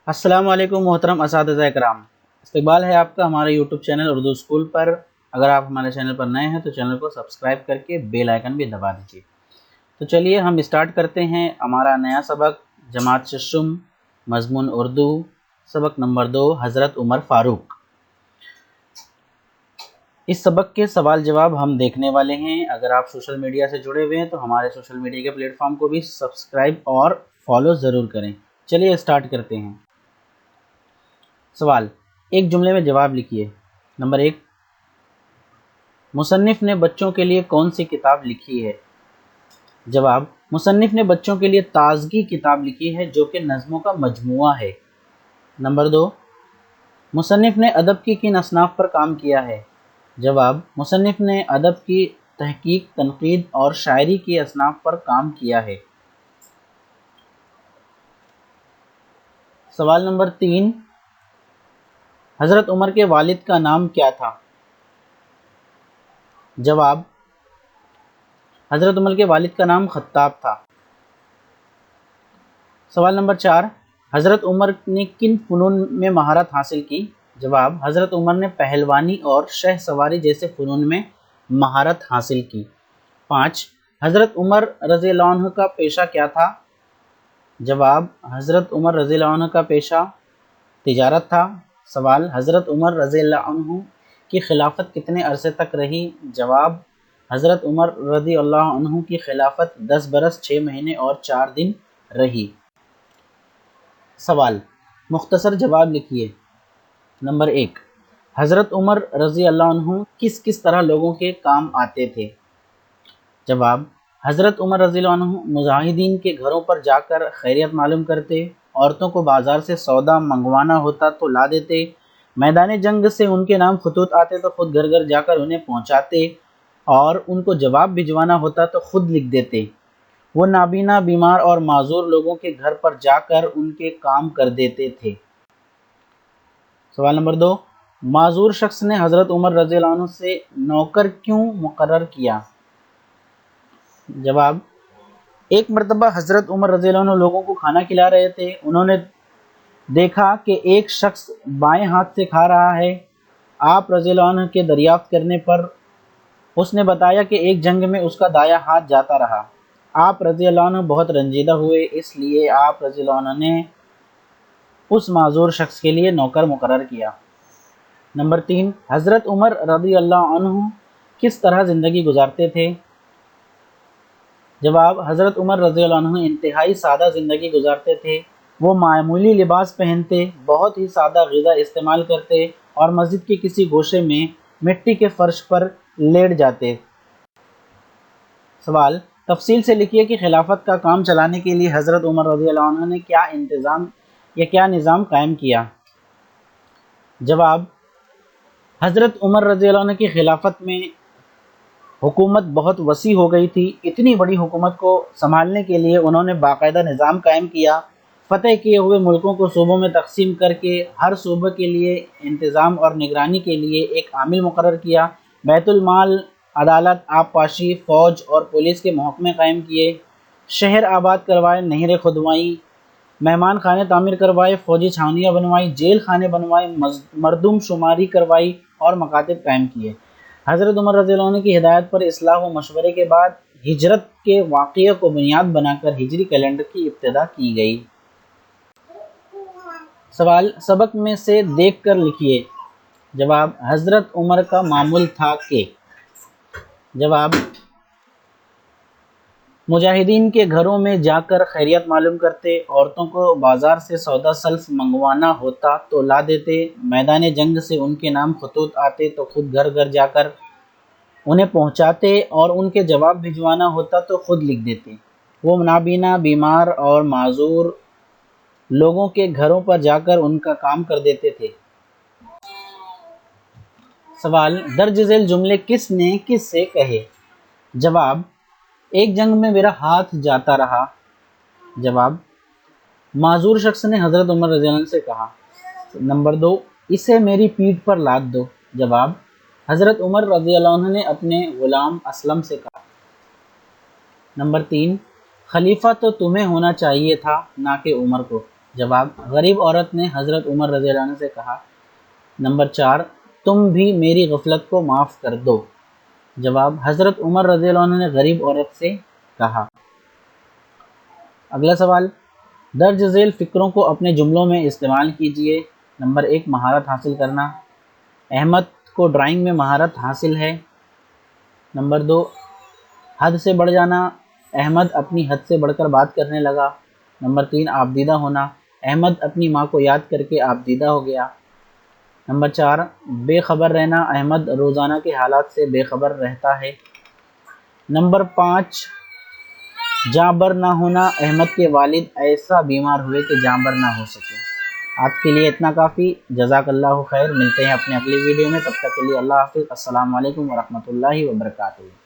السلام علیکم محترم اساتذہ کرام، استقبال ہے آپ کا ہمارے یوٹیوب چینل اردو اسکول پر۔ اگر آپ ہمارے چینل پر نئے ہیں تو چینل کو سبسکرائب کر کے بیل آئیکن بھی دبا دیجیے۔ تو چلیے ہم اسٹارٹ کرتے ہیں ہمارا نیا سبق، جماعت ششم، مضمون اردو، سبق نمبر 2، حضرت عمر فاروق۔ اس سبق کے سوال جواب ہم دیکھنے والے ہیں۔ اگر آپ سوشل میڈیا سے جڑے ہوئے ہیں تو ہمارے سوشل میڈیا کے پلیٹ فارم کو بھی سبسکرائب اور فالو ضرور کریں۔ چلیے اسٹارٹ کرتے ہیں۔ سوال، ایک جملے میں جواب لکھیے۔ نمبر 1، مصنف نے بچوں کے لیے کون سی کتاب لکھی ہے؟ جواب، مصنف نے بچوں کے لیے تازگی کتاب لکھی ہے جو کہ نظموں کا مجموعہ ہے۔ نمبر 2، مصنف نے ادب کی کن اصناف پر کام کیا ہے؟ جواب، مصنف نے ادب کی تحقیق، تنقید اور شاعری کی اصناف پر کام کیا ہے۔ سوال نمبر 3، حضرت عمر کے والد کا نام کیا تھا؟ جواب، حضرت عمر کے والد کا نام خطاب تھا۔ سوال نمبر 4، حضرت عمر نے کن فنون میں مہارت حاصل کی؟ جواب، حضرت عمر نے پہلوانی اور شہ سواری جیسے فنون میں مہارت حاصل کی۔ 5، حضرت عمر رضی اللہ عنہ کا پیشہ کیا تھا؟ جواب، حضرت عمر رضی اللہ عنہ کا پیشہ تجارت تھا۔ سوال، حضرت عمر رضی اللہ عنہ کی خلافت کتنے عرصے تک رہی؟ جواب، حضرت عمر رضی اللہ عنہ کی خلافت 10 برس 6 مہینے اور 4 دن رہی۔ سوال، مختصر جواب لکھیے۔ نمبر 1، حضرت عمر رضی اللہ عنہ کس کس طرح لوگوں کے کام آتے تھے؟ جواب، حضرت عمر رضی اللہ عنہ مجاہدین کے گھروں پر جا کر خیریت معلوم کرتے، عورتوں کو بازار سے سودا منگوانا ہوتا تو لا دیتے، میدان جنگ سے ان کے نام خطوط آتے تو خود گھر گھر جا کر انہیں پہنچاتے، اور ان کو جواب بھجوانا ہوتا تو خود لکھ دیتے۔ وہ نابینا، بیمار اور معذور لوگوں کے گھر پر جا کر ان کے کام کر دیتے تھے۔ سوال نمبر 2، معذور شخص نے حضرت عمر رضی اللہ عنہ سے نوکر کیوں مقرر کیا؟ جواب، ایک مرتبہ حضرت عمر رضی اللہ عنہ لوگوں کو کھانا کھلا رہے تھے، انہوں نے دیکھا کہ ایک شخص بائیں ہاتھ سے کھا رہا ہے۔ آپ رضی اللہ عنہ کے دریافت کرنے پر اس نے بتایا کہ ایک جنگ میں اس کا دایاں ہاتھ جاتا رہا۔ آپ رضی اللہ عنہ بہت رنجیدہ ہوئے، اس لیے آپ رضی اللہ عنہ نے اس معذور شخص کے لیے نوکر مقرر کیا۔ نمبر 3، حضرت عمر رضی اللہ عنہ کس طرح زندگی گزارتے تھے؟ جواب، حضرت عمر رضی اللہ عنہ انتہائی سادہ زندگی گزارتے تھے۔ وہ معمولی لباس پہنتے، بہت ہی سادہ غذا استعمال کرتے اور مسجد کے کسی گوشے میں مٹی کے فرش پر لیٹ جاتے۔ سوال، تفصیل سے لکھیے کہ خلافت کا کام چلانے کے لیے حضرت عمر رضی اللہ عنہ نے کیا نظام قائم کیا؟ جواب، حضرت عمر رضی اللہ عنہ کی خلافت میں حکومت بہت وسیع ہو گئی تھی۔ اتنی بڑی حکومت کو سنبھالنے کے لیے انہوں نے باقاعدہ نظام قائم کیا۔ فتح کیے ہوئے ملکوں کو صوبوں میں تقسیم کر کے ہر صوبے کے لیے انتظام اور نگرانی کے لیے ایک عامل مقرر کیا۔ بیت المال، عدالت، آبپاشی، فوج اور پولیس کے محکمے قائم کیے۔ شہر آباد کروائے، نہریں کھدوائیں، مہمان خانے تعمیر کروائے، فوجی چھاونیاں بنوائی، جیل خانے بنوائے، مردم شماری کروائی اور مکاتب قائم کیے۔ حضرت عمر رضی اللہ عنہ کی ہدایت پر اصلاح و مشورے کے بعد ہجرت کے واقعے کو بنیاد بنا کر ہجری کیلنڈر کی ابتدا کی گئی۔ سوال، سبق میں سے دیکھ کر لکھیے۔ جواب، حضرت عمر کا معمول تھا کہ جواب، مجاہدین کے گھروں میں جا کر خیریت معلوم کرتے، عورتوں کو بازار سے سودا سلف منگوانا ہوتا تو لا دیتے، میدان جنگ سے ان کے نام خطوط آتے تو خود گھر گھر جا کر انہیں پہنچاتے اور ان کے جواب بھجوانا ہوتا تو خود لکھ دیتے۔ وہ نابینا، بیمار اور معذور لوگوں کے گھروں پر جا کر ان کا کام کر دیتے تھے۔ سوال، درج ذیل جملے کس نے کس سے کہے؟ جواب، ایک جنگ میں میرا ہاتھ جاتا رہا۔ جواب، معذور شخص نے حضرت عمر رضی اللہ عنہ سے کہا۔ نمبر 2، اسے میری پیٹھ پر لاد دو۔ جواب، حضرت عمر رضی اللہ عنہ نے اپنے غلام اسلم سے کہا۔ نمبر 3، خلیفہ تو تمہیں ہونا چاہیے تھا نہ کہ عمر کو۔ جواب: غریب عورت نے حضرت عمر رضی اللہ عنہ سے کہا۔ نمبر 4، تم بھی میری غفلت کو معاف کر دو۔ جواب: حضرت عمر رضی اللہ عنہ نے غریب عورت سے کہا۔ اگلا سوال، درج ذیل فکروں کو اپنے جملوں میں استعمال کیجیے۔ نمبر 1، مہارت حاصل کرنا، احمد کو ڈرائنگ میں مہارت حاصل ہے۔ نمبر 2، حد سے بڑھ جانا، احمد اپنی حد سے بڑھ کر بات کرنے لگا۔ نمبر 3، آبدیدہ ہونا، احمد اپنی ماں کو یاد کر کے آبدیدہ ہو گیا۔ نمبر 4، بے خبر رہنا، احمد روزانہ کے حالات سے بے خبر رہتا ہے۔ نمبر 5، جاں بر نہ ہونا، احمد کے والد ایسا بیمار ہوئے کہ جاں بر نہ ہو سکے۔ آپ کے لیے اتنا کافی۔ جزاک اللہ خیر، ملتے ہیں اپنے اگلی ویڈیو میں، تب تک کے لیے اللہ حافظ۔ السلام علیکم ورحمۃ اللہ وبرکاتہ۔